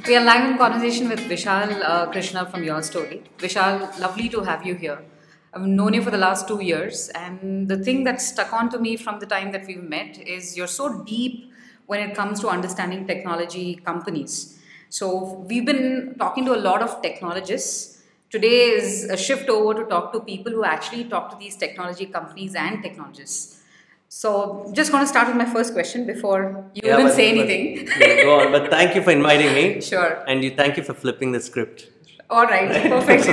We are live in conversation with Vishal Krishna from Yourstory. Vishal, lovely to have you here. I've known you for the last 2 years, and the thing that stuck on to me from the time that we've met is you're so deep when it comes to understanding technology companies. So we've been talking to a lot of technologists. Today is a shift over to talk to people who actually talk to these technology companies and technologists. So, just going to start with my first question before you even say anything. Go on, but thank you for inviting me. Sure. And thank you for flipping the script. All right, perfect.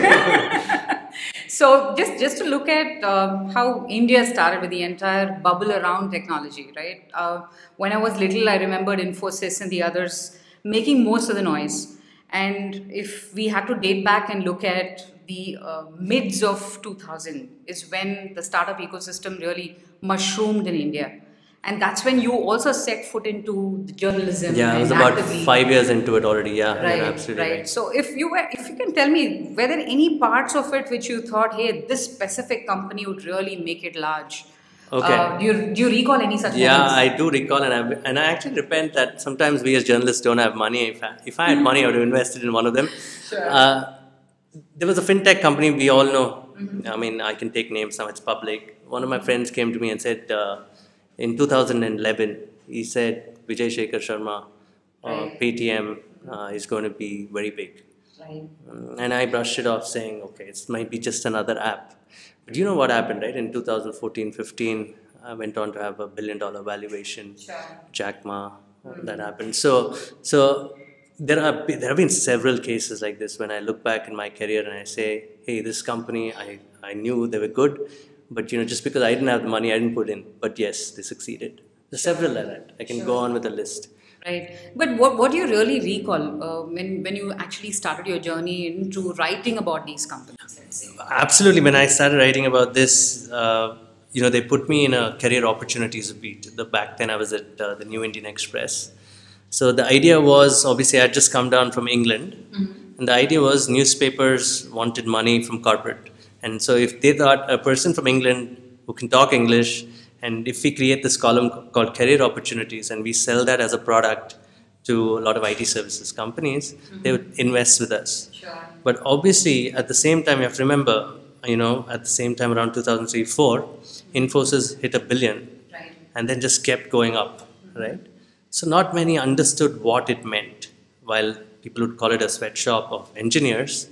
So, just to look at how India started with the entire bubble around technology, right? When I was little, I remembered Infosys and the others making most of the noise. And if we had to date back and look at the mids of 2000 is when the startup ecosystem really mushroomed in India. And that's when you also set foot into the journalism. Yeah, I was about 5 years into it already. Yeah, right, you're absolutely right. So if you can tell me, were there any parts of it which you thought, hey, this specific company would really make it large? Okay. Do you recall any such moments? Yeah, I do recall, and I actually repent that sometimes we as journalists don't have money. If I had money, I would have invested in one of them. Sure. There was a fintech company we all know. I mean, I can take names now, it's public. One of my friends came to me and said, in 2011, he said, Vijay Shekhar Sharma, Paytm is going to be very big. Right. And I brushed it off saying, okay, it might be just another app. But you know what happened, right? In 2014-15, I went on to have $1 billion valuation. Sure. Jack Ma, that happened. So there have been several cases like this when I look back in my career and I say, hey, this company, I knew they were good, but just because I didn't have the money, I didn't put in. But yes, they succeeded. There's several like that. I can go on with a list. Right. But what do you really recall when you actually started your journey into writing about these companies? Absolutely. When I started writing about this, they put me in a career opportunities beat. Back then I was at the New Indian Express. So the idea was, obviously I had just come down from England. Mm-hmm. And the idea was newspapers wanted money from corporate. And so if they thought a person from England who can talk English, and if we create this column called career opportunities and we sell that as a product to a lot of IT services companies, they would invest with us. Sure. But obviously at the same time, you have to remember, at the same time around 2003-04, Infosys hit $1 billion. Right. And then just kept going up, right? So not many understood what it meant. While people would call it a sweatshop of engineers,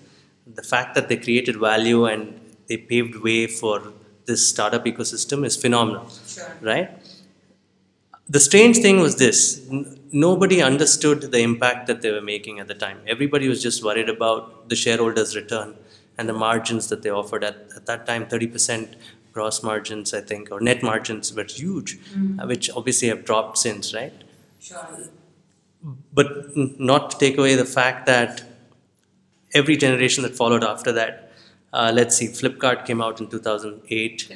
the fact that they created value and they paved way for this startup ecosystem is phenomenal, sure. Right? The strange thing was this, nobody understood the impact that they were making at the time. Everybody was just worried about the shareholders' return and the margins that they offered. At that time, 30% gross margins, I think, or net margins were huge, which obviously have dropped since, right? Sure. But not to take away the fact that every generation that followed after that, let's see, Flipkart came out in 2008,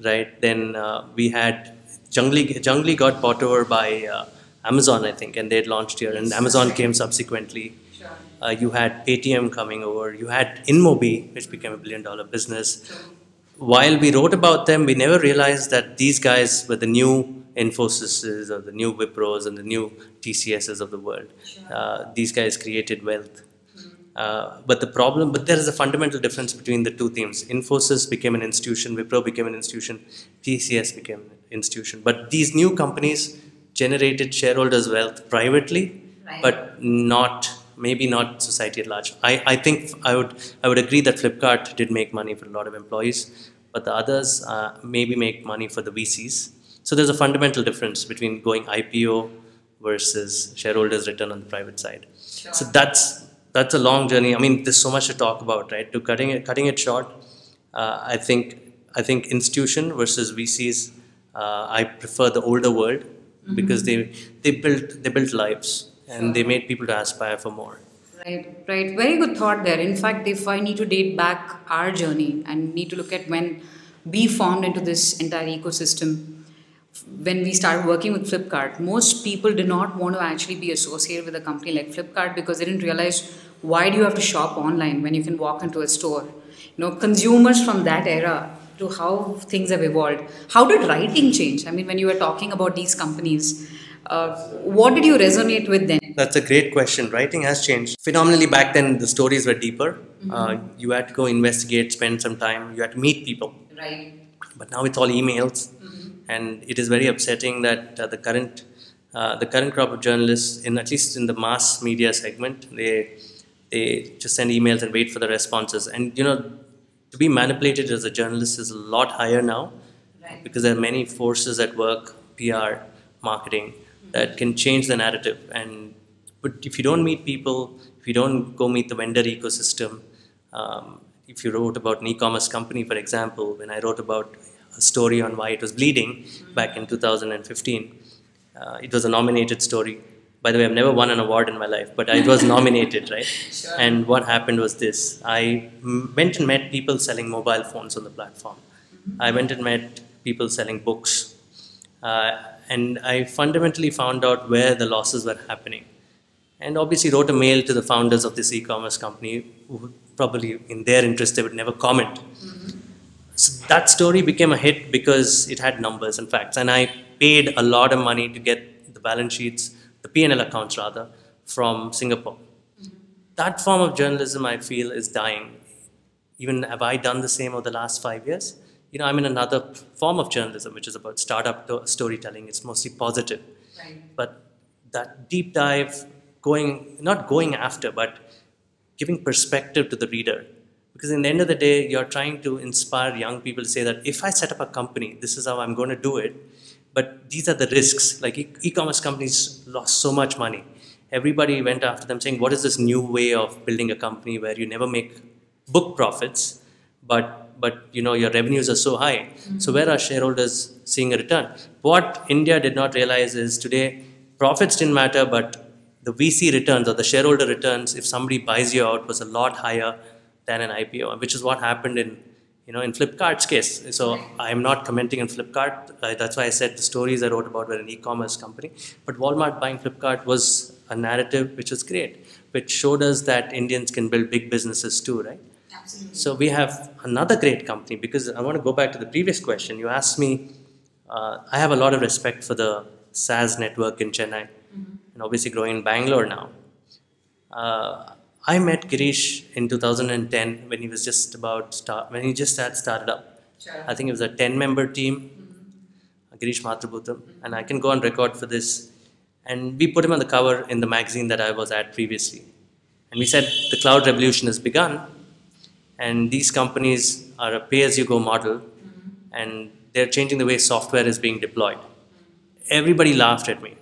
right? Then we had Jungly got bought over by Amazon, I think, and they had launched here, and Amazon came subsequently. Sure. You had Paytm coming over, you had InMobi, which became $1 billion business. Sure. While we wrote about them, we never realized that these guys were the new Infosys or the new Wipros and the new TCSs of the world. Sure. These guys created wealth. But there is a fundamental difference between the two themes. Infosys became an institution, Wipro became an institution, TCS became an institution. But these new companies generated shareholders' wealth privately, right. But maybe not society at large. I think I would agree that Flipkart did make money for a lot of employees, but the others maybe make money for the VCs. So there's a fundamental difference between going IPO versus shareholders' return on the private side. Sure. So that's a long journey. I mean, there's so much to talk about, right? To cutting it short, I think institution versus VCs. I prefer the older world because they built lives and they made people to aspire for more. Right. Very good thought there. In fact, if I need to date back our journey and need to look at when we formed into this entire ecosystem, when we started working with Flipkart, most people did not want to actually be associated with a company like Flipkart because they didn't realize why do you have to shop online when you can walk into a store. Consumers from that era to how things have evolved. How did writing change? I mean, when you were talking about these companies, what did you resonate with then? That's a great question. Writing has changed phenomenally. Back then, the stories were deeper. You had to go investigate, spend some time. You had to meet people. Right. But now it's all emails, and it is very upsetting that the current crop of journalists, in at least in the mass media segment, they just send emails and wait for the responses. And to be manipulated as a journalist is a lot higher now, Right. because there are many forces at work, PR, marketing, that can change the narrative. But if you don't meet people, if you don't go meet the vendor ecosystem, if you wrote about an e-commerce company, for example, when I wrote about a story on why it was bleeding back in 2015, it was a nominated story. By the way, I've never won an award in my life, but it was nominated, right? Sure. And what happened was this. I went and met people selling mobile phones on the platform. I went and met people selling books. And I fundamentally found out where the losses were happening. And obviously wrote a mail to the founders of this e-commerce company, who probably in their interest they would never comment. So that story became a hit because it had numbers and facts. And I paid a lot of money to get the balance sheets, the P&L accounts rather, from Singapore. That form of journalism, I feel, is dying. Even have I done the same over the last 5 years? I'm in another form of journalism, which is about startup storytelling. It's mostly positive. Right. But that deep dive, not going after, but giving perspective to the reader. Because in the end of the day, you're trying to inspire young people to say that if I set up a company, this is how I'm going to do it. But these are the risks. Like e-commerce companies lost so much money. Everybody went after them saying, what is this new way of building a company where you never make book profits, but your revenues are so high. So where are shareholders seeing a return? What India did not realize is today profits didn't matter, but the VC returns or the shareholder returns, if somebody buys you out, was a lot higher than an IPO, which is what happened in Flipkart's case. So I'm not commenting on Flipkart. That's why I said the stories I wrote about were an e-commerce company. But Walmart buying Flipkart was a narrative which was great, which showed us that Indians can build big businesses too, right? Absolutely. So we have another great company, because I want to go back to the previous question. You asked me, I have a lot of respect for the SaaS network in Chennai, and obviously growing in Bangalore now. I met Girish in 2010 when he was just when he just had started up. Sure. I think it was a 10-member team, Girish Matrabhutam, and I can go on record for this. And we put him on the cover in the magazine that I was at previously. And we said the cloud revolution has begun, and these companies are a pay-as-you-go model, and they're changing the way software is being deployed. Everybody laughed at me.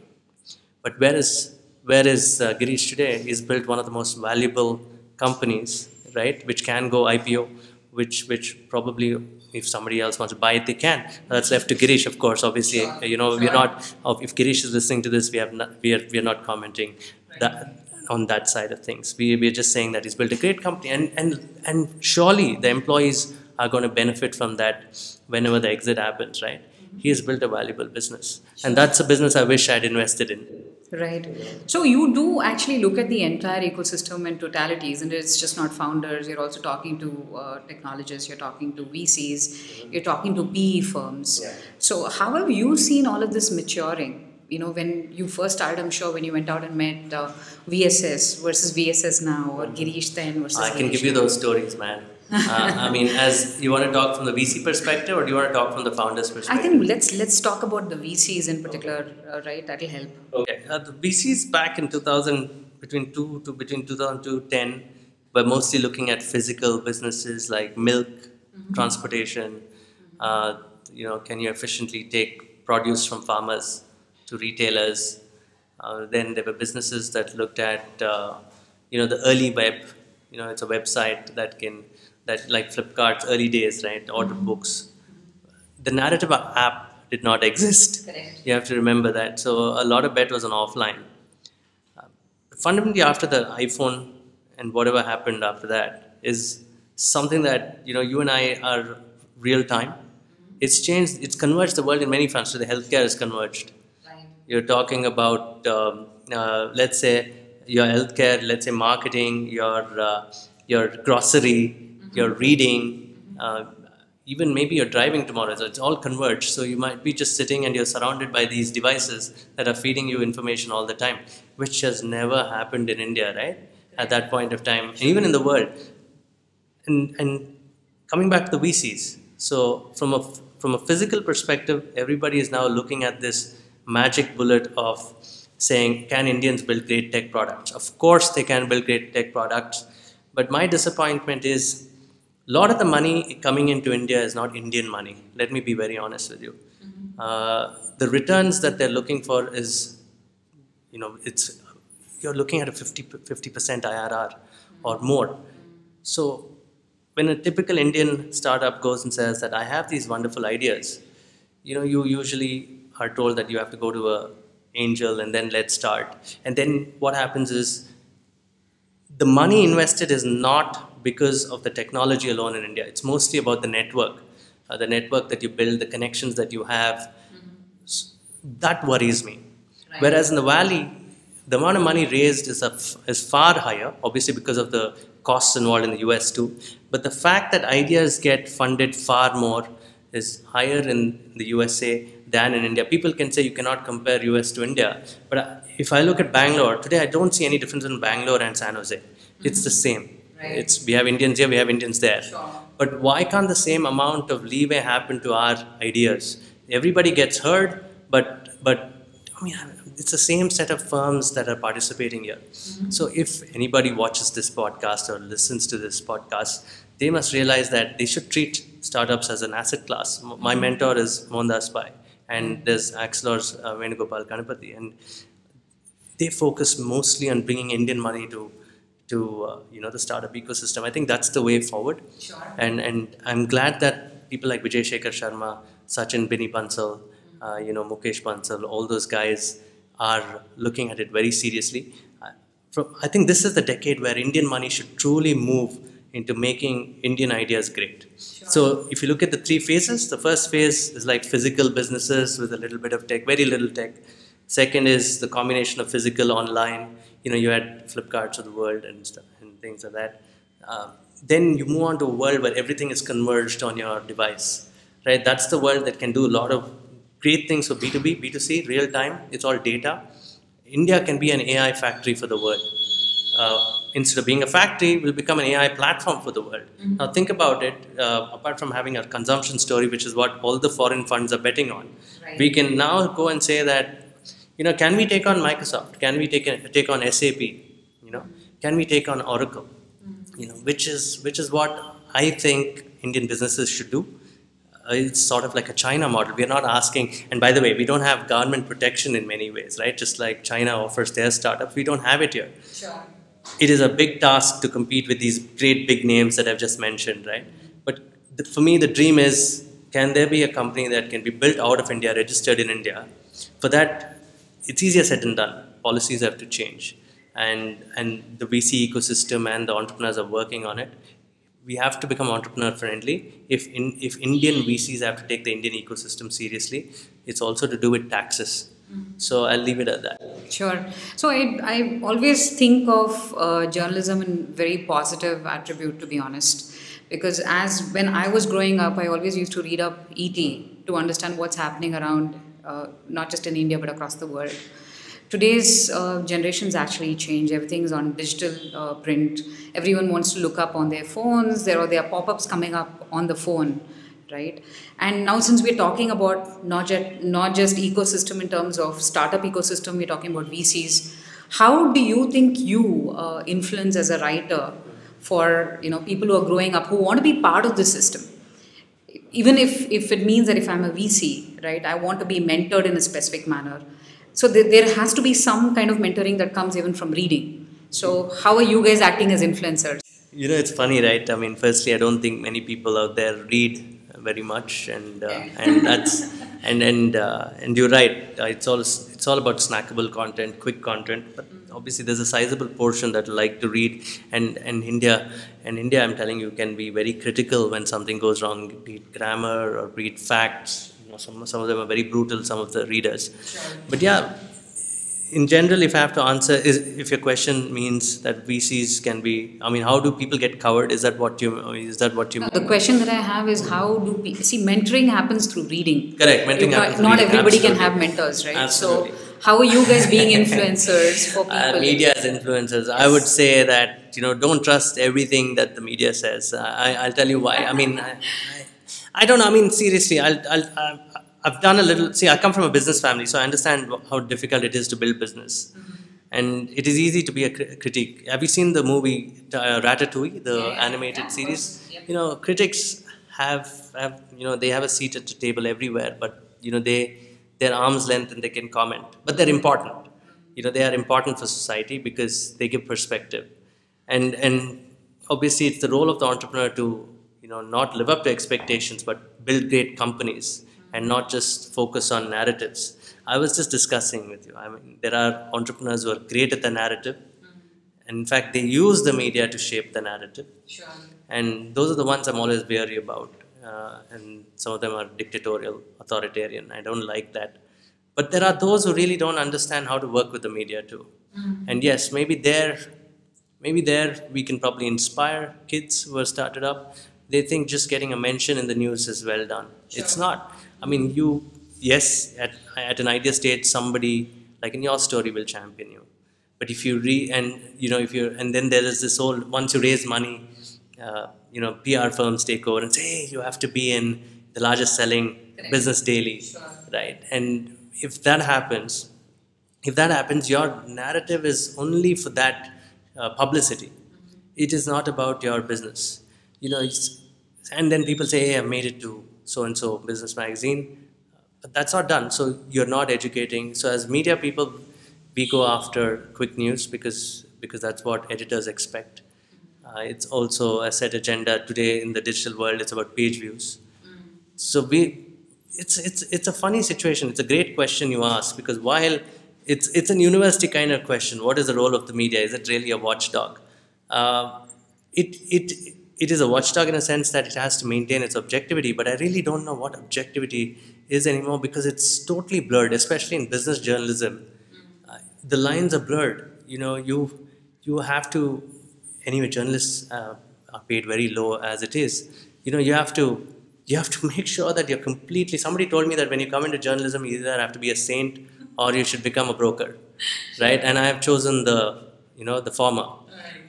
But where is Girish today? He's built one of the most valuable companies, right? Which can go IPO, which probably if somebody else wants to buy it, they can. That's left to Girish, of course. Obviously, we're not. If Girish is listening to this, we are not commenting on that side of things. We're just saying that he's built a great company, and surely the employees are going to benefit from that whenever the exit happens, right? He has built a valuable business, and that's a business I wish I'd invested in. Right. So you do actually look at the entire ecosystem in totalities, and it's just not founders. You're also talking to technologists, you're talking to VCs, you're talking to PE firms. Yeah. So how have you seen all of this maturing? When you first started, I'm sure when you went out and met VSS versus VSS now, or Girish then versus I can Girish give you now. those stories, man. As you want to talk from the VC perspective, or do you want to talk from the founder's perspective? I think let's talk about the VCs in particular, right? That'll help. Okay, the VCs back in 2000, between 2002 to 10, were mostly looking at physical businesses like milk, transportation. Can you efficiently take produce from farmers to retailers? Then there were businesses that looked at the early web. It's a website that like Flipkart's early days, right? Order books. The narrative app did not exist. Correct. You have to remember that. So a lot of bet was on offline. Fundamentally, after the iPhone and whatever happened after that is something that you and I are real time. It's changed. It's converged the world in many fronts. So the healthcare is converged. Right. You're talking about let's say your healthcare, let's say marketing, your grocery, your reading. even maybe you're driving tomorrow, so it's all converged. So you might be just sitting and you're surrounded by these devices that are feeding you information all the time, which has never happened in India, right? At that point of time, and even in the world. And coming back to the VCs, so from a physical perspective, everybody is now looking at this magic bullet of saying, can Indians build great tech products? Of course they can build great tech products, but my disappointment is a lot of the money coming into India is not Indian money. Let me be very honest with you. The returns that they're looking for is, you're looking at a 50% IRR or more. So when a typical Indian startup goes and says that I have these wonderful ideas, you usually are told that you have to go to a angel and then let's start. And then what happens is the money invested is not because of the technology alone in India. It's mostly about the network that you build, the connections that you have. That worries me. Right. Whereas in the Valley, the amount of money raised is far higher, obviously because of the costs involved in the US too. But the fact that ideas get funded far more is higher in the USA than in India. People can say you cannot compare US to India, but if I look at Bangalore, today I don't see any difference in Bangalore and San Jose. It's the same. Right. We have Indians here, we have Indians there. Sure. But why can't the same amount of leeway happen to our ideas? Everybody gets heard, but I mean, it's the same set of firms that are participating here. So if anybody watches this podcast or listens to this podcast, they must realize that they should treat startups as an asset class. My mentor is Mohandas Pai, and there's Axelor's Venugopal Ganapathy, and they focus mostly on bringing Indian money to the startup ecosystem. I think that's the way forward. Sure. And I'm glad that people like Vijay Shekhar Sharma, Sachin Bini Bansal, Mukesh Bansal, all those guys are looking at it very seriously. I think this is the decade where Indian money should truly move into making Indian ideas great. Sure. So if you look at the 3 phases, the first phase is like physical businesses with a little bit of tech, very little tech. Second is the combination of physical, online. You had Flipkarts of the world and stuff and things like that. Then you move on to a world where everything is converged on your device, right? That's the world that can do a lot of great things for B2B, B2C, real time. It's all data. India can be an AI factory for the world. Instead of being a factory, we'll become an AI platform for the world. Now think about it, apart from having a consumption story, which is what all the foreign funds are betting on, right. We can now go and say that, can we take on Microsoft? Can we take on SAP? Can we take on Oracle? Which is what I think Indian businesses should do. It's sort of like a China model. We're not asking, and by the way, we don't have government protection in many ways, right? Just like China offers their startups, we don't have it here. Sure. It is a big task to compete with these great big names that I've just mentioned, right? But for me, the dream is, can there be a company that can be built out of India, registered in India? For that, it's easier said than done. Policies have to change. And the VC ecosystem and the entrepreneurs are working on it. We have to become entrepreneur friendly. If Indian VCs have to take the Indian ecosystem seriously, it's also to do with taxes. So I'll leave it at that. Sure. So I always think of journalism in very positive attribute, to be honest, because when I was growing up, I always used to read up ET to understand what's happening around, not just in India but across the world. Today's generations actually change. Everything's on digital print. Everyone wants to look up on their phones. There are pop-ups coming up on the phone, right? And now since we're talking about not just ecosystem in terms of startup ecosystem, we're talking about VCs. How do you think you influence as a writer for people who are growing up who want to be part of the system? Even if it means that if I'm a VC, right, I want to be mentored in a specific manner. So there has to be some kind of mentoring that comes even from reading. So how are you guys acting as influencers? It's funny, right? I mean, firstly, I don't think many people out there read very much, and that's and you're right. It's all about snackable content, quick content. But obviously, there's a sizable portion that like to read, and India, I'm telling you, can be very critical when something goes wrong. Be it grammar or be it facts. Some of them are very brutal. Some of the readers, sure. But yeah, in general, if I have to answer, if your question means that VCs can be, I mean, how do people get covered? Is that what you mean? The question that I have is how do people see mentoring happens through reading? Correct, mentoring happens through not reading. everybody Absolutely. can have mentors, right? Absolutely. So how are you guys being influencers for people? Media as influencers. I would say that, don't trust everything that the media says. I'll tell you why. I mean, I don't know. I mean, seriously, I've done a little. See, I come from a business family, so I understand how difficult it is to build business. And it is easy to be a critic. Have you seen the movie Ratatouille, the animated series? Yep. Critics have they have a seat at the table everywhere, but they're arm's length and they can comment. But they're important. They are important for society because they give perspective. And obviously it's the role of the entrepreneur to not live up to expectations but build great companies and not just focus on narratives. I was just discussing with you. I mean, there are entrepreneurs who are great at the narrative. And in fact, they use the media to shape the narrative. Sure. And those are the ones I'm always wary about. And some of them are dictatorial, authoritarian. I don't like that. But there are those who really don't understand how to work with the media too. And yes, maybe there we can probably inspire kids who are started up. They think just getting a mention in the news is well done. Sure. It's not. I mean, yes, at an idea stage, somebody like in Yourstory will champion you. But if you and then there is this whole, once you raise money, PR firms take over and say, hey, you have to be in the largest selling business daily, sure. Right? And if that happens, your narrative is only for that publicity. It is not about your business. And then people say, hey, I made it to so-and-so business magazine. But that's not done. So you're not educating. So as media people, we go after quick news because that's what editors expect. It's also a set agenda today in the digital world. It's about page views. So it's a funny situation. It's a great question you ask because while it's a university kind of question, what is the role of the media? Is it really a watchdog? It is a watchdog in a sense that it has to maintain its objectivity, but I really don't know what objectivity is anymore because it's totally blurred, especially in business journalism. The lines are blurred. You have to, anyway, journalists are paid very low as it is. You have to make sure that you're completely, somebody told me that when you come into journalism, you either have to be a saint or you should become a broker, right? And I have chosen the former.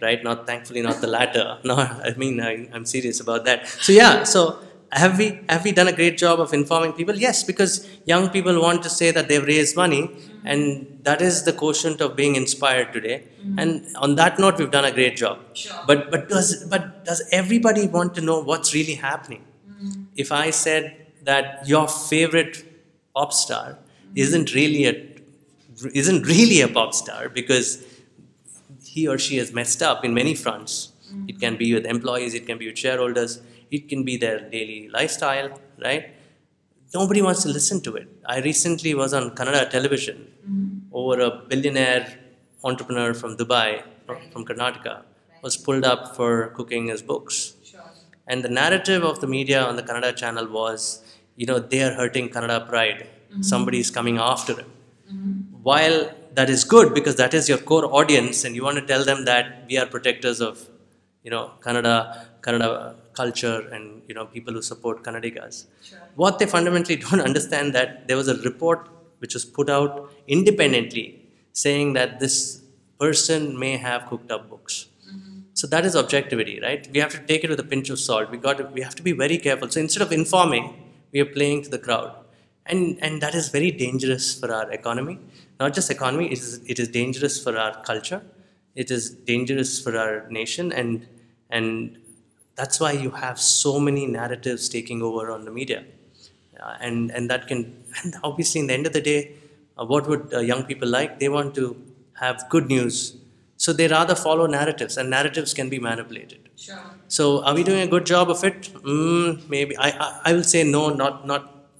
Right? Thankfully not the latter. No, I mean, I'm serious about that. So yeah, so have we done a great job of informing people? Yes, because young people want to say that they've raised money and that is the quotient of being inspired today. And on that note, we've done a great job. Sure. But does everybody want to know what's really happening? If I said that your favorite pop star isn't really a pop star because he or she has messed up in many fronts. It can be with employees, it can be with shareholders, it can be their daily lifestyle, right? Nobody wants to listen to it. I recently was on Kannada television over a billionaire entrepreneur from Dubai, from Karnataka, was pulled up for cooking his books. Sure. And the narrative of the media on the Kannada channel was, they are hurting Kannada pride. Somebody is coming after him. While that is good because that is your core audience and you want to tell them that we are protectors of, Kannada culture and, people who support Kannadigas. Sure. What they fundamentally don't understand that there was a report which was put out independently saying that this person may have cooked up books. So that is objectivity, right? We have to take it with a pinch of salt. We have to be very careful. So instead of informing, we are playing to the crowd. And that is very dangerous for our economy. Not just economy, it is dangerous for our culture. It is dangerous for our nation. And that's why you have so many narratives taking over on the media. And obviously in the end of the day, what would young people like? They want to have good news. So they rather follow narratives and narratives can be manipulated. Sure. So are we doing a good job of it? Maybe. I will say no, not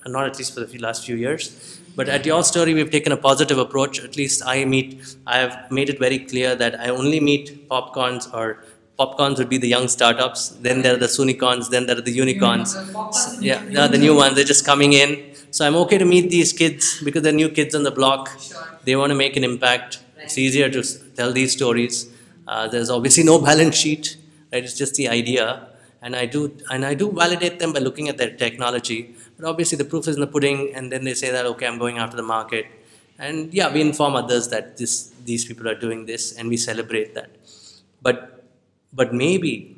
at least for the last few years. But at Yourstory, we've taken a positive approach. At least I have made it very clear that I only meet popcorns, or popcorns would be the young startups. Then there are the Sunicons, then there are the unicorns. The new ones, they're just coming in. So I'm okay to meet these kids because they're new kids on the block. Sure. They want to make an impact. It's easier to tell these stories. There's obviously no balance sheet, right? It's just the idea, and I do validate them by looking at their technology. But obviously, the proof is in the pudding, and then they say that, okay, I'm going after the market, and yeah, we inform others that these people are doing this, and we celebrate that. But maybe,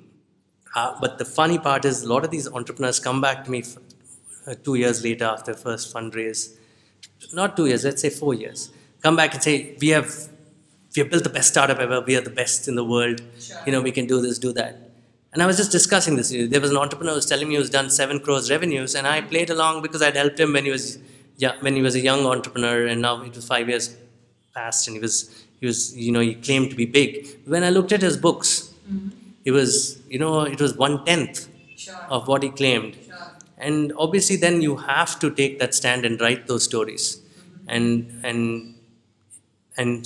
but the funny part is, a lot of these entrepreneurs come back to me 2 years later after first fundraise. Not 2 years, let's say 4 years. Come back and say, we have built the best startup ever. We are the best in the world. Sure. We can do this, do that. And I was just discussing this. There was an entrepreneur who was telling me he was done 7 crores revenues, and I played along because I'd helped him when he was a young entrepreneur, and now it was 5 years past, and he claimed to be big. When I looked at his books, it was 1/10 of what he claimed. Sure. And obviously, then you have to take that stand and write those stories. And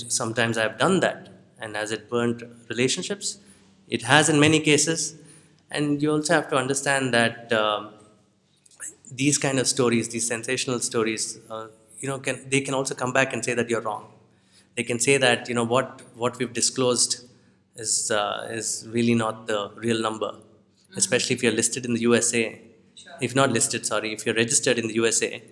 sometimes I've done that. And has it burnt relationships? It has in many cases. And you also have to understand that these kind of stories, these sensational stories, they can also come back and say that you're wrong. They can say that what we've disclosed is really not the real number, especially if you're listed in the USA. Sure. If not listed, sorry, if you're registered in the USA.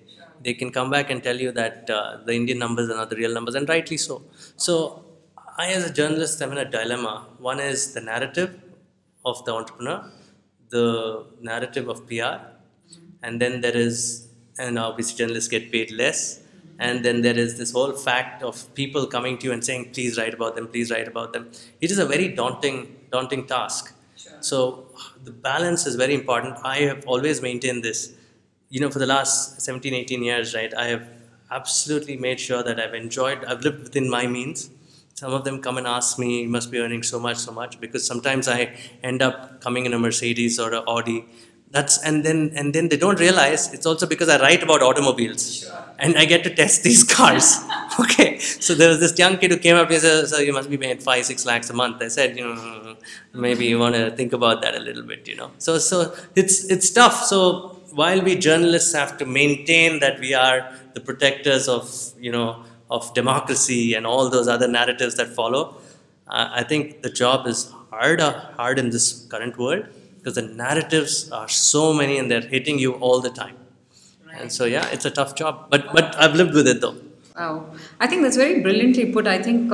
They can come back and tell you that the Indian numbers are not the real numbers, and rightly so. So I, as a journalist, am in a dilemma. One is the narrative of the entrepreneur, the narrative of PR, and then there is, and obviously journalists get paid less, and then there is this whole fact of people coming to you and saying, please write about them, please write about them. It is a very daunting task. Sure. So the balance is very important. I have always maintained this. For the last 17, 18 years, right, I have absolutely made sure that I've lived within my means. Some of them come and ask me, you must be earning so much, because sometimes I end up coming in a Mercedes or an Audi. And then they don't realize it's also because I write about automobiles. Sure. And I get to test these cars. Okay. So there was this young kid who came up and said, so you must be paying 5-6 lakhs a month. I said, maybe you want to think about that a little bit, So it's tough. So while we journalists have to maintain that we are the protectors of democracy and all those other narratives that follow, I think the job is hard in this current world, because the narratives are so many and they're hitting you all the time. Right. And so, yeah, it's a tough job, but I've lived with it though. Wow, I think that's very brilliantly put. I think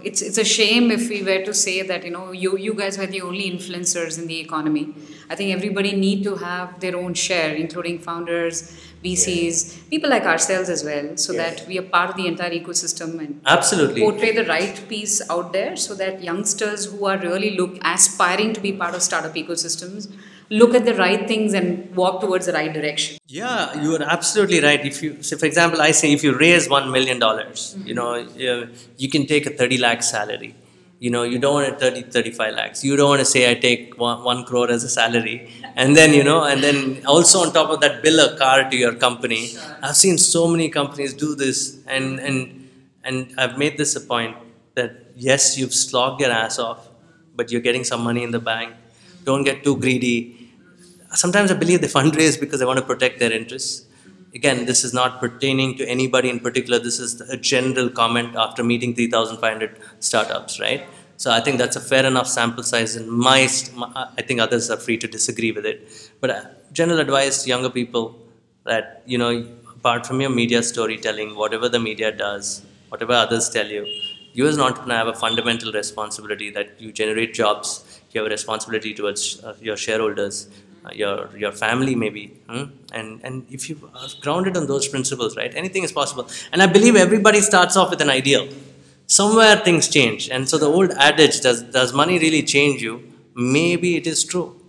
it's a shame if we were to say that you guys were the only influencers in the economy. I think everybody need to have their own share, including founders, VCs, people like ourselves as well, so that we are part of the entire ecosystem and absolutely portray the right piece out there, so that youngsters who are really aspiring to be part of startup ecosystems look at the right things and walk towards the right direction. Yeah, you are absolutely right. So for example, I say if you raise $1 million, you can take a 30 lakh salary. You don't want a 35 lakhs. You don't want to say I take 1 crore as a salary, and then and then also on top of that bill a car to your company. Sure. I've seen so many companies do this, and I've made this a point that yes, you've slogged your ass off, but you're getting some money in the bank. Don't get too greedy. Sometimes I believe they fundraise because they want to protect their interests. Again, this is not pertaining to anybody in particular. This is a general comment after meeting 3,500 startups, right? So I think that's a fair enough sample size, and I think others are free to disagree with it. But general advice to younger people that, apart from your media storytelling, whatever the media does, whatever others tell you, you as an entrepreneur have a fundamental responsibility that you generate jobs. You have a responsibility towards your shareholders, your family maybe, and if you are grounded on those principles, right, anything is possible. And I believe everybody starts off with an ideal. Somewhere things change, and so the old adage, does money really change you? Maybe it is true.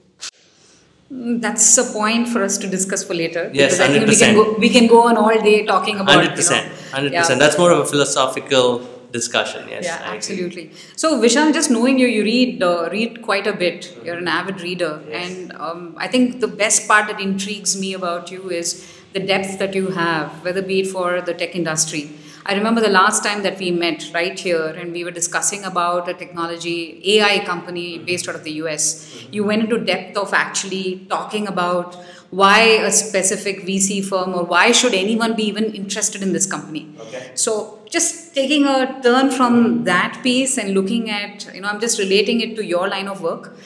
That's a point for us to discuss for later. Yes, 100%. We can go on all day talking about 100%. 100%. Yeah. That's more of a philosophical discussion. Yes. Yeah, absolutely. So Vishal, just knowing you read quite a bit. You're an avid reader, and I think the best part that intrigues me about you is the depth that you have, whether be it for the tech industry. I remember the last time that we met right here, and we were discussing about a technology AI company based out of the US. You went into depth of actually talking about why a specific VC firm, or why should anyone be even interested in this company. Okay. So just taking a turn from that piece and looking at, I'm just relating it to your line of work.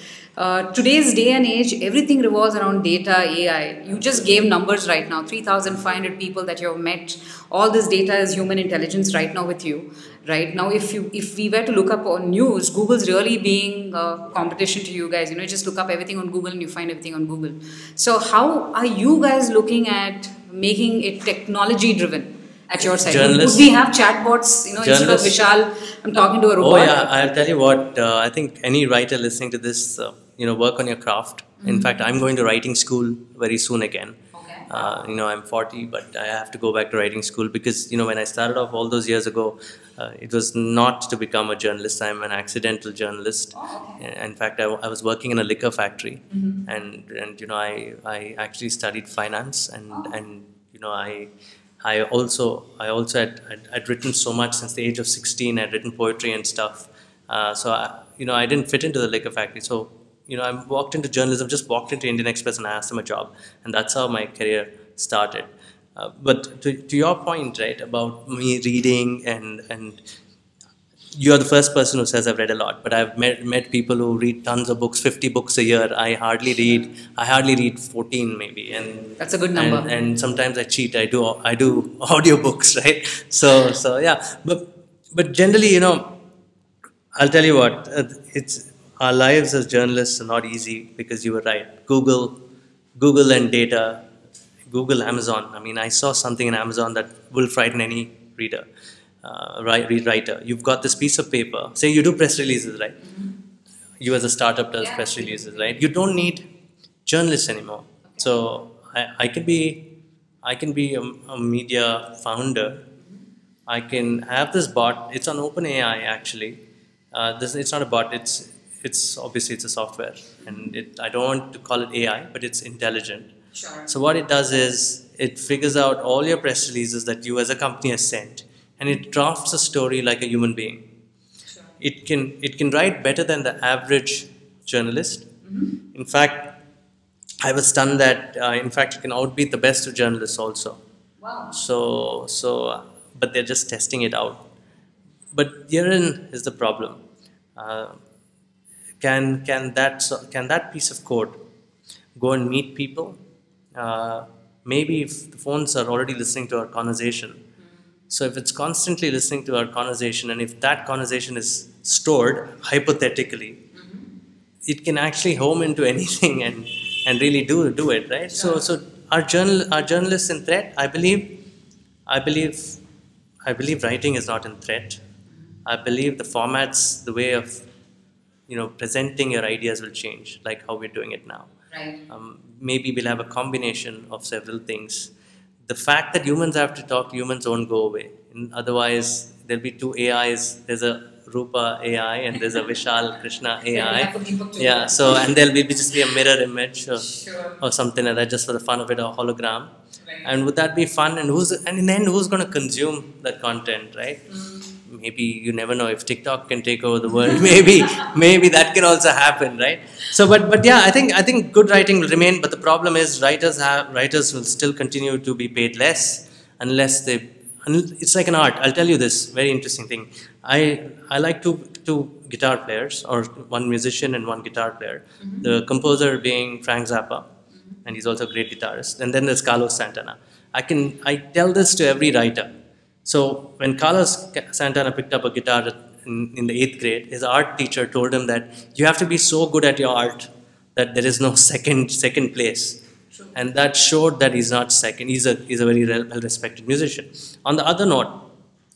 Today's day and age, everything revolves around data, AI. You just gave numbers right now, 3,500 people that you have met. All this data is human intelligence right now with you. Right now, if we were to look up on news, Google's really being competition to you guys. You just look up everything on Google and you find everything on Google. So how are you guys looking at making it technology driven? At your side, Journalists. Would we have chatbots? Instead of Vishal, I'm talking to a robot. Oh yeah, I'll tell you what. I think any writer listening to this, work on your craft. In fact, I'm going to writing school very soon again. Okay. I'm 40, but I have to go back to writing school because when I started off all those years ago, it was not to become a journalist. I'm an accidental journalist. Oh, okay. In fact, I was working in a liquor factory, and I actually studied finance, and I also had written so much since the age of 16. I'd written poetry and stuff. So I didn't fit into the liquor factory. So I walked into journalism, just walked into Indian Express and I asked them a job, and that's how my career started. But to your point, right, about me reading, and you are the first person who says I've read a lot, but I've met people who read tons of books, 50 books a year. I hardly read 14 maybe, and that's a good number. And sometimes I cheat. I do audiobooks, right? So yeah, but generally, I'll tell you what, our lives as journalists are not easy because you were right. Google and data, Google, Amazon. I mean, I saw something in Amazon that will frighten any reader. Writer. You've got this piece of paper. Say you do press releases, right? You as a startup does press releases, right? You don't need journalists anymore. So I can be a media founder. I can have this bot. It's on OpenAI actually. It's not a bot. It's obviously it's a software, and I don't want to call it AI, but it's intelligent. Sure. So what it does is it figures out all your press releases that you as a company has sent, and it drafts a story like a human being. Sure. It can write better than the average journalist. In fact, I was stunned that in fact it can outbeat the best of journalists also. Wow. So but they're just testing it out. But herein is the problem. Can that piece of code go and meet people? Maybe if the phones are already listening to our conversation. So if it's constantly listening to our conversation, and if that conversation is stored hypothetically, it can actually home into anything and really do it, right? So are journalists in threat? I believe writing is not in threat. I believe the formats, the way of presenting your ideas will change, like how we're doing it now. Right. Maybe we'll have a combination of several things. The fact that humans have to talk, humans won't go away. Otherwise, there'll be two AIs. There's a Roopa AI and there's a Vishal Krishna AI. Yeah. So and there'll be just be a mirror image or something like that, just for the fun of it, a hologram. Right. And would that be fun? And in the end, who's going to consume that content, right? Maybe you never know if TikTok can take over the world. maybe that can also happen, right? So, but yeah, I think good writing will remain. But the problem is writers will still continue to be paid less unless they. It's like an art. I'll tell you this very interesting thing. I like two guitar players, or one musician and one guitar player. The composer being Frank Zappa, and he's also a great guitarist. And then there's Carlos Santana. I tell this to every writer. So when Carlos Santana picked up a guitar in the 8th grade, his art teacher told him that you have to be so good at your art that there is no second place. True. And that showed that he's not second. He's a very well-respected musician. On the other note,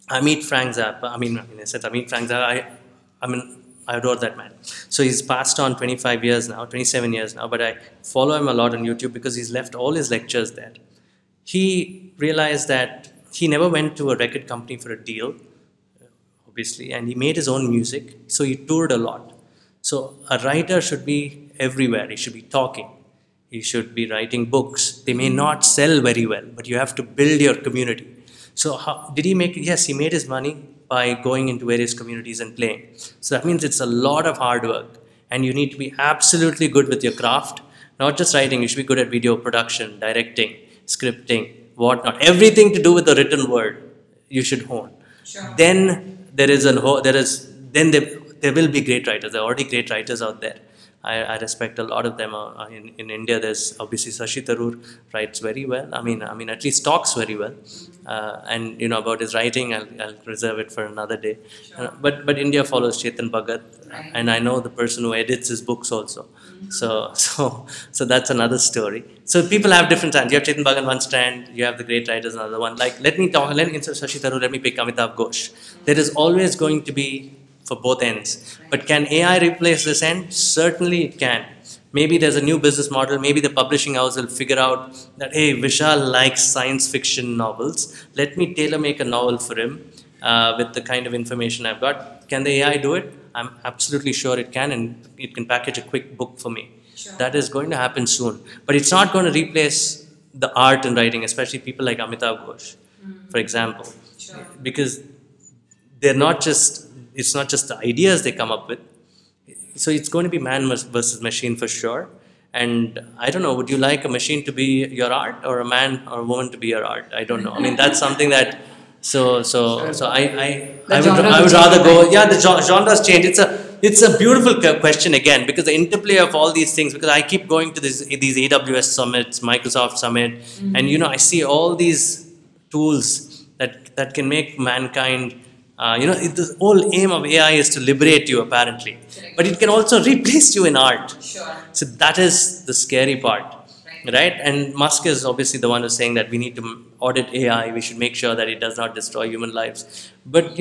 I meet Frank Zappa. I mean, I meet Frank Zappa. I adore that man. So he's passed on 27 years now, but I follow him a lot on YouTube because he's left all his lectures there. He realized that he never went to a record company for a deal, obviously, and he made his own music, so he toured a lot. So a writer should be everywhere. He should be talking. He should be writing books. They may not sell very well, but you have to build your community. So how did he make it? Yes, he made his money by going into various communities and playing. So that means it's a lot of hard work, and you need to be absolutely good with your craft. Not just writing, you should be good at video production, directing, scripting, whatnot. Everything to do with the written word, you should hone. Sure. Then there will be great writers. There are already great writers out there. I respect a lot of them. In India, there's obviously Shashi Tharoor writes very well. I mean, at least talks very well. And about his writing, I'll reserve it for another day. Sure. But India follows Chetan Bhagat, Right. and I know the person who edits his books also. So that's another story. So people have different strands. You have Chetan Bhagat one strand. You have the great writers another one. Like instead of Shashi Tharoor, let me pick Amitabh Ghosh. There is always going to be for both ends. But can AI replace this end? Certainly it can. Maybe there's a new business model. Maybe the publishing house will figure out that, hey, Vishal likes science fiction novels. Let me tailor make a novel for him with the kind of information I've got. Can the AI do it? I'm absolutely sure it can, and it can package a quick book for me. Sure. That is going to happen soon. But it's not going to replace the art and writing, especially people like Amitabh Ghosh, for example. Sure. Because it's not just the ideas they come up with. So it's going to be man versus machine for sure. And I don't know, would you like a machine to be your art or a man or a woman to be your art? I don't know. I mean, that's something that, I would rather go, the genres change. It's a beautiful question again, because the interplay of all these things, because I keep going to these AWS summits, Microsoft summit, and I see all these tools that can make mankind. The whole aim of AI is to liberate you, apparently. Correct. But it can also replace you in art. Sure. So that is the scary part, right? And Musk is obviously the one who's saying that we need to audit AI. We should make sure that it does not destroy human lives. But,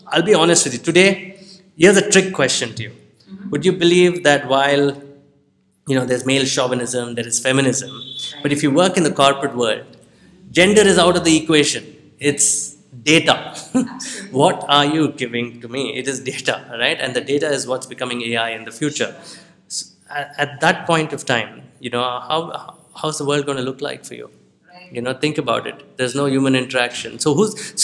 I'll be honest with you. Today, here's a trick question to you. Would you believe that while, there's male chauvinism, there is feminism, but if you work in the corporate world, gender is out of the equation. It's data. What are you giving to me? It is data, right? And the data is what's becoming AI in the future. So at that point of time, how's the world going to look like for you? Right. Think about it. There's no human interaction. So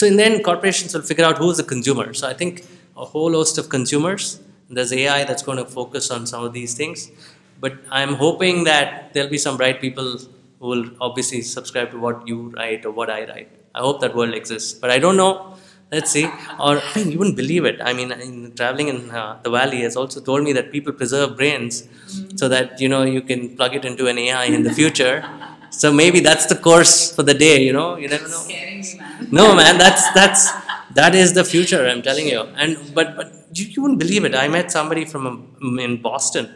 in the end, corporations will figure out who's the consumer. So I think a whole host of consumers. There's AI that's going to focus on some of these things. But I'm hoping that there'll be some bright people who will obviously subscribe to what you write or what I write. I hope that world exists, but I don't know. Let's see. Or you wouldn't believe it. I mean, traveling in the valley has also told me that people preserve brains so that you can plug it into an AI in the future. So maybe that's the course for the day. You never know. Scaring me, man. No, man, that is the future. I'm telling you. And but you wouldn't believe it. I met somebody in Boston,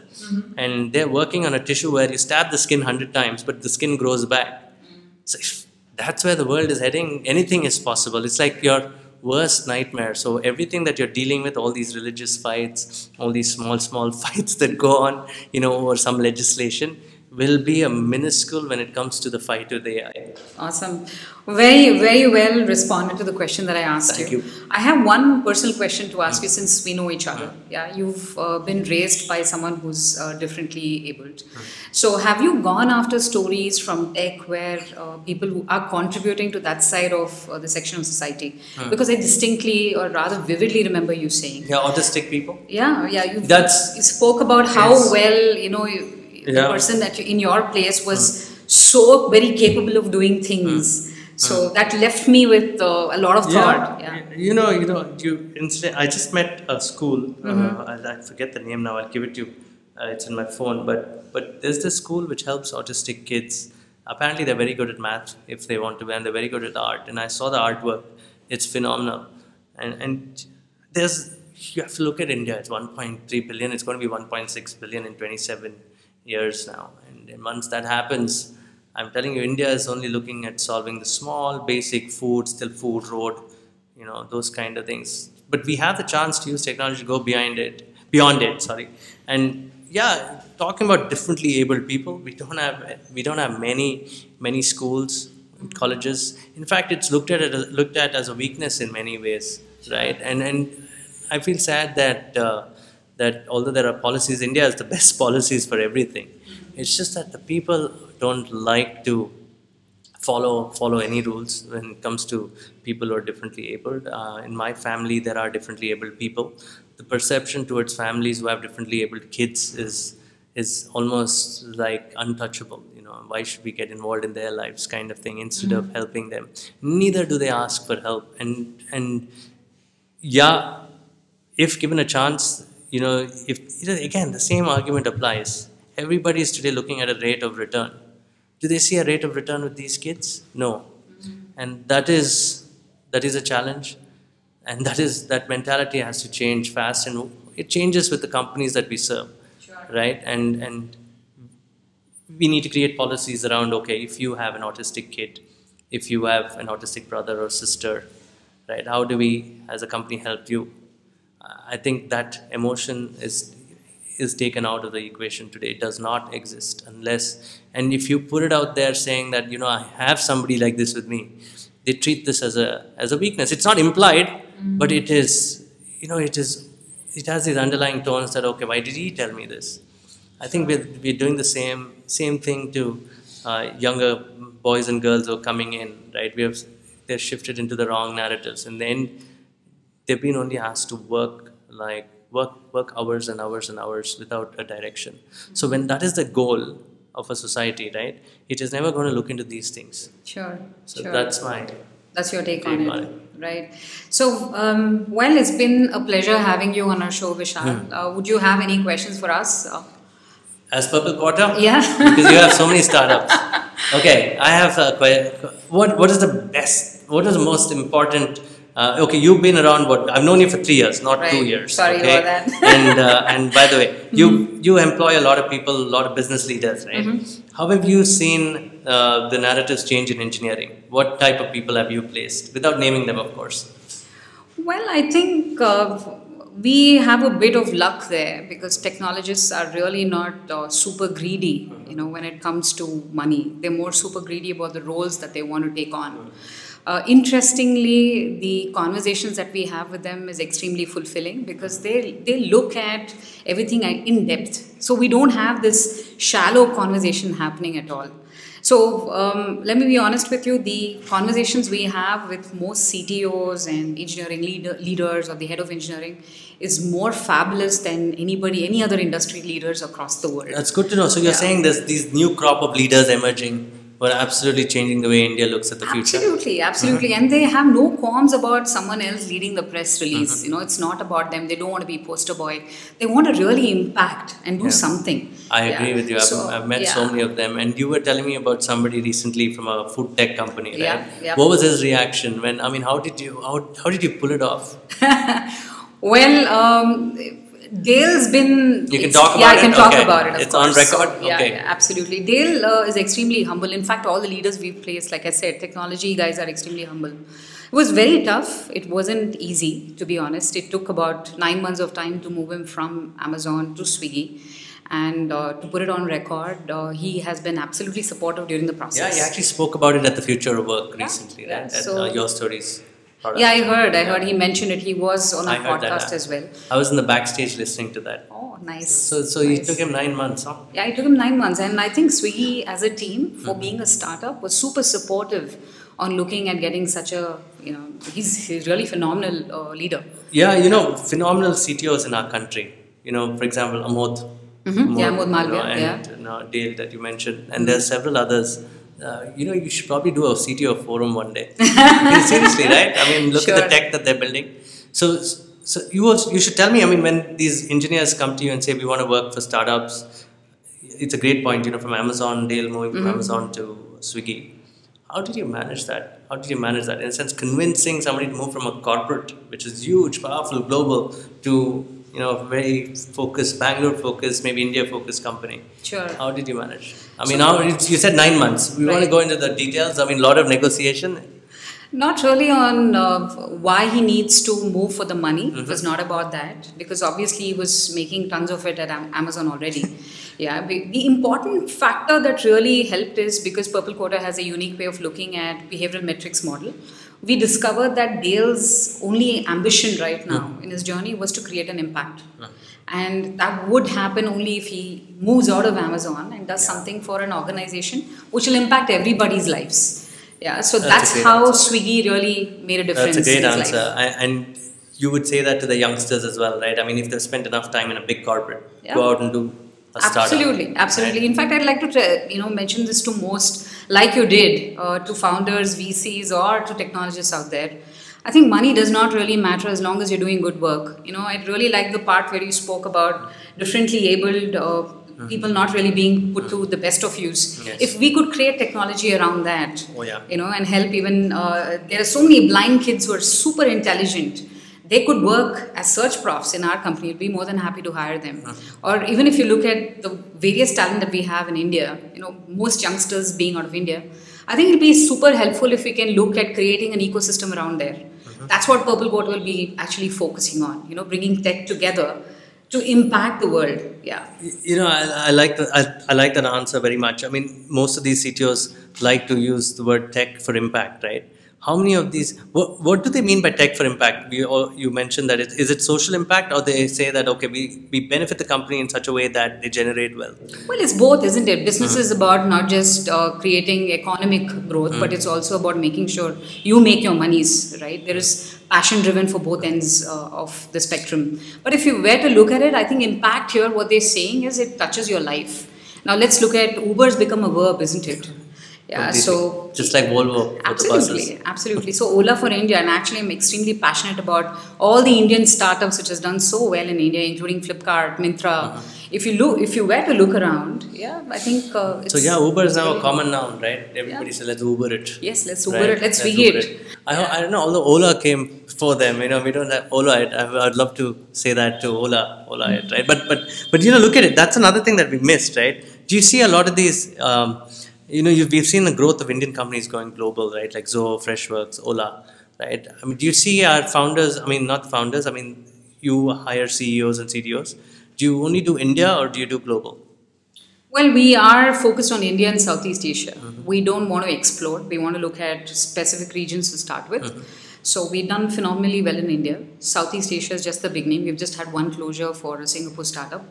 and they're working on a tissue where you stab the skin 100 times, but the skin grows back. So if that's where the world is heading, anything is possible. It's like your worst nightmare. So everything that you're dealing with, all these religious fights, all these small fights that go on, over some legislation, will be a minuscule when it comes to the fight with AI. Awesome. Very, very well responded to the question that I asked Thank you. you. I have one personal question to ask you since we know each other. Yeah, you've been raised by someone who's differently abled. So have you gone after stories from tech where people who are contributing to that side of the section of society? Because I distinctly or rather vividly remember you saying. Yeah, autistic people. Yeah, you That's spoke about how yes. well, the person that in your place was so very capable of doing things. So that left me with a lot of thought. Yeah. I just met a school. I forget the name now. I'll give it to you. It's in my phone. But there's this school which helps autistic kids. Apparently, they're very good at math if they want to be, and they're very good at art. And I saw the artwork. It's phenomenal. And you have to look at India. It's 1.3 billion. It's going to be 1.6 billion in 27 years now. And once that happens, I'm telling you, India is only looking at solving the small, basic food, still food, road, those kind of things. But we have the chance to use technology to go beyond it. And yeah, talking about differently abled people, we don't have many schools, colleges. In fact, it's looked at as a weakness in many ways, right? And I feel sad that although there are policies, India has the best policies for everything. It's just that the people don't like to follow any rules when it comes to people who are differently abled. In my family, there are differently abled people. The perception towards families who have differently abled kids is almost like untouchable. Why should we get involved in their lives, kind of thing, instead of helping them? Neither do they ask for help. And yeah, if given a chance, if again the same argument applies. Everybody is today looking at a rate of return. Do they see a rate of return with these kids? No, and that is a challenge, and that mentality has to change fast, and it changes with the companies that we serve, right? And we need to create policies around, okay, if you have an autistic kid, if you have an autistic brother or sister, right, how do we as a company help you? I think that emotion is taken out of the equation today. It does not exist unless, and if you put it out there saying that, I have somebody like this with me, they treat this as a weakness. It's not implied, but it is, it has these underlying tones that, okay, why did he tell me this? I think we're doing the same thing to younger boys and girls who are coming in, right? They're shifted into the wrong narratives, and then they've been only asked to work hours and hours and hours without a direction. So when that is the goal of a society, right, it is never going to look into these things. Sure. So sure. That's your take on it. Right. So, well, it's been a pleasure having you on our show, Vishal. Would you have any questions for us? As Purple Quarter? Yeah. Because you have so many startups. Okay, I have a question. What is the most important? Okay, you've been around. I've known you for 3 years, not 2 years. Sorry okay? about that. And by the way, you employ a lot of people, a lot of business leaders, right? How have you seen the narratives change in engineering? What type of people have you placed, without naming them, of course? Well, I think we have a bit of luck there, because technologists are really not super greedy, when it comes to money. They're more super greedy about the roles that they want to take on. Interestingly, the conversations that we have with them is extremely fulfilling, because they look at everything in depth. So we don't have this shallow conversation happening at all. So let me be honest with you, the conversations we have with most CTOs and engineering leaders or the head of engineering is more fabulous than any other industry leaders across the world. That's good to know. So you're saying there's these new crop of leaders emerging who are absolutely changing the way India looks at the future. Absolutely. And they have no qualms about someone else leading the press release. It's not about them. They don't want to be poster boy. They want to really impact and do something. I agree with you. I've met so many of them. And you were telling me about somebody recently from a food tech company, right? Yeah. What was his reaction how did you pull it off? Well, Dale's been... You can talk about it? I can talk about it, of It's course. on record? So, yeah, absolutely. Dale is extremely humble. In fact, all the leaders we've placed, like I said, technology guys are extremely humble. It was very tough. It wasn't easy, to be honest. It took about 9 months of time to move him from Amazon to Swiggy. And to put it on record, he has been absolutely supportive during the process. Yeah, he actually spoke about it at the Future of Work recently, right? At Yourstory's product. Yeah, I heard. He mentioned it. He was on a podcast as well. I was in the backstage listening to that. Oh, nice. So it took him 9 months, huh? Yeah, it took him 9 months. And I think Swiggy as a team, for being a startup, was super supportive on looking at getting such a, he's really phenomenal leader. Yeah, phenomenal CTOs in our country. For example, Amod. Amod Malviya. And Dale that you mentioned. And there are several others. You should probably do a CTO forum one day. Seriously, right? Look at the tech that they're building. So you should tell me, when these engineers come to you and say, we want to work for startups, it's a great point, from Amazon, Dale moving from Amazon to Swiggy. How did you manage that? In a sense, convincing somebody to move from a corporate, which is huge, powerful, global, to very focused, Bangalore-focused, maybe India-focused company. Sure. How did you manage? You said 9 months. We want to go into the details. A lot of negotiation. Not really on why he needs to move for the money. It was not about that, because obviously he was making tons of it at Amazon already. Yeah, the important factor that really helped is because Purple Quarter has a unique way of looking at behavioral metrics model. We discovered that Dale's only ambition right now in his journey was to create an impact. And that would happen only if he moves out of Amazon and does something for an organization which will impact everybody's lives. Yeah, so that's how answer. Swiggy really made a difference. That's a great in his answer. life. And you would say that to the youngsters as well, right? If they've spent enough time in a big corporate, go out and do a startup. Absolutely. Right? In fact, I'd like to mention this to most, like you did, to founders, VCs, or to technologists out there. I think money does not really matter as long as you're doing good work. I really like the part where you spoke about differently abled people not really being put to the best of use. Yes. If we could create technology around that, Oh, yeah. and help even, there are so many blind kids who are super intelligent. They could work as search profs in our company. We'd be more than happy to hire them. Or even if you look at the various talent that we have in India, most youngsters being out of India, I think it'll be super helpful if we can look at creating an ecosystem around there. That's what Purple Quarter will be actually focusing on, bringing tech together to impact the world. Yeah. I like that answer very much. I mean, most of these CTOs like to use the word tech for impact, right? How many of these, what do they mean by tech for impact? You mentioned that is it social impact, or they say that, okay, we benefit the company in such a way that they generate wealth? Well, it's both, isn't it? Business is about not just creating economic growth, but it's also about making sure you make your monies, right? There is passion driven for both ends of the spectrum. But if you were to look at it, I think impact here, what they're saying is it touches your life. Now let's look at Uber's become a verb, isn't it? Yeah, so just like Volvo. Absolutely. So Ola for India, and actually I'm extremely passionate about all the Indian startups which has done so well in India, including Flipkart, Myntra. If you were to look around, I think it's, so Uber is now a common noun, right? Everybody says let's Uber it. Yes, let's Uber it. Let's Swiggy it. I don't know. Although Ola came before them, we don't have Ola it. I'd love to say that to Ola it, right? But look at it. That's another thing that we missed, right? Do you see a lot of these? We've seen the growth of Indian companies going global, right? Like Zoho, Freshworks, Ola, right? I mean, do you see our founders? I mean, not founders. I mean, you hire CEOs and CTOs. Do you only do India or do you do global? Well, we are focused on India and Southeast Asia. We don't want to explode. We want to look at specific regions to start with. So we've done phenomenally well in India. Southeast Asia is just the beginning. We've just had one closure for a Singapore startup.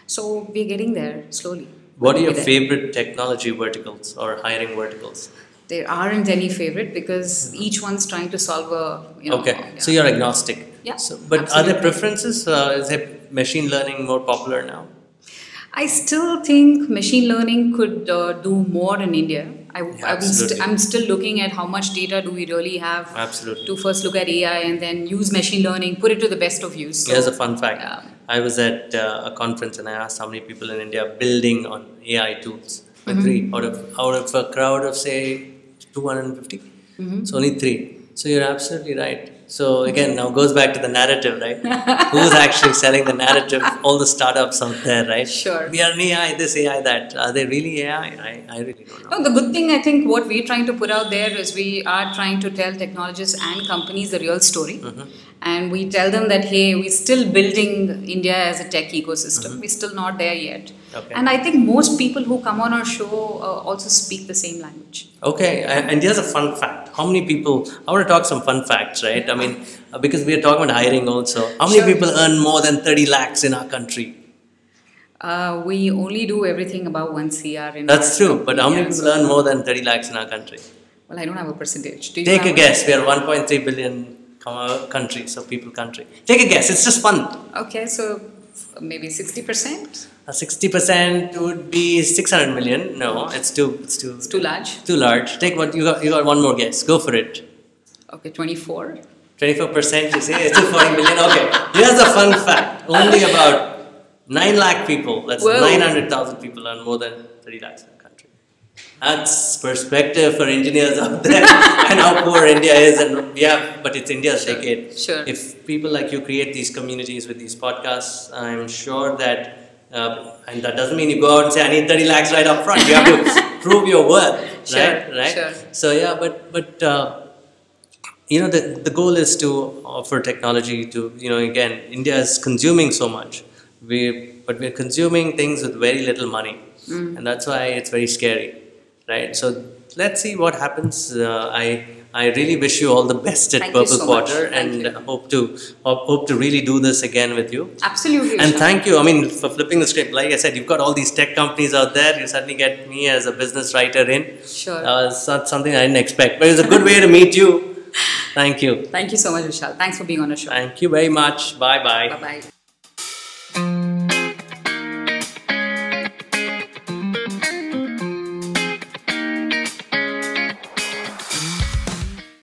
So we're getting there slowly. What are your favorite technology verticals or hiring verticals? There aren't any favorite because each one's trying to solve a, Okay, so you're agnostic. Yeah. But absolutely. Are there preferences? Is machine learning more popular now? I still think machine learning could do more in India. I'm still looking at how much data do we really have to first look at AI and then use machine learning, put it to the best of use. So, here's a fun fact. I was at a conference and I asked how many people in India are building on AI tools. Three out of a crowd of say 250. So only three. So you're absolutely right. So again, now goes back to the narrative, right? Who's actually selling the narrative? All the startups out there, right? Sure. We are an AI, this AI, that. Are they really AI? I really don't know. No, the good thing, I think, what we're trying to put out there is we are trying to tell technologists and companies the real story. And we tell them that, hey, we're still building India as a tech ecosystem. We're still not there yet. Okay. And I think most people who come on our show also speak the same language. Okay, and here's a fun fact. How many people, I want to talk some fun facts, right? I mean, because we are talking about hiring also. How many people earn more than 30 lakhs in our country? We only do everything above 1 CR. That's true, but how many people earn more than 30 lakhs in our country? Well, I don't have a percentage. Do you Take a guess. We are 1.3 billion country, so people country. Take a guess. It's just fun. Okay, so maybe 60%. 60% would be 600 million. No, it's too large. Too large. Take what you got. You got one more guess. Go for it. Okay, 24. 24%. You say it's still 40 million. Okay. Here's a fun fact. Only about 9 lakh people. That's 900,000 people earn more than 30 lakhs in the country. That's perspective for engineers out there and how poor India is. And but it's India's decade. Sure. If people like you create these communities with these podcasts, I'm sure that, and that doesn't mean you go out and say, I need 30 lakhs right up front. You have to prove your worth. Right? Sure. So but the goal is to offer technology to, again, India is consuming so much. But we're consuming things with very little money. And that's why it's very scary. Right, so let's see what happens. I really wish you all the best at Purple Quarter, and hope to really do this again with you. Absolutely. And thank you. I mean, for flipping the script. Like I said, you've got all these tech companies out there. You suddenly get me as a business writer in. Sure. It's not something I didn't expect, but it's a good way to meet you. Thank you. Thank you so much, Vishal. Thanks for being on the show. Thank you very much. Bye bye. Bye bye.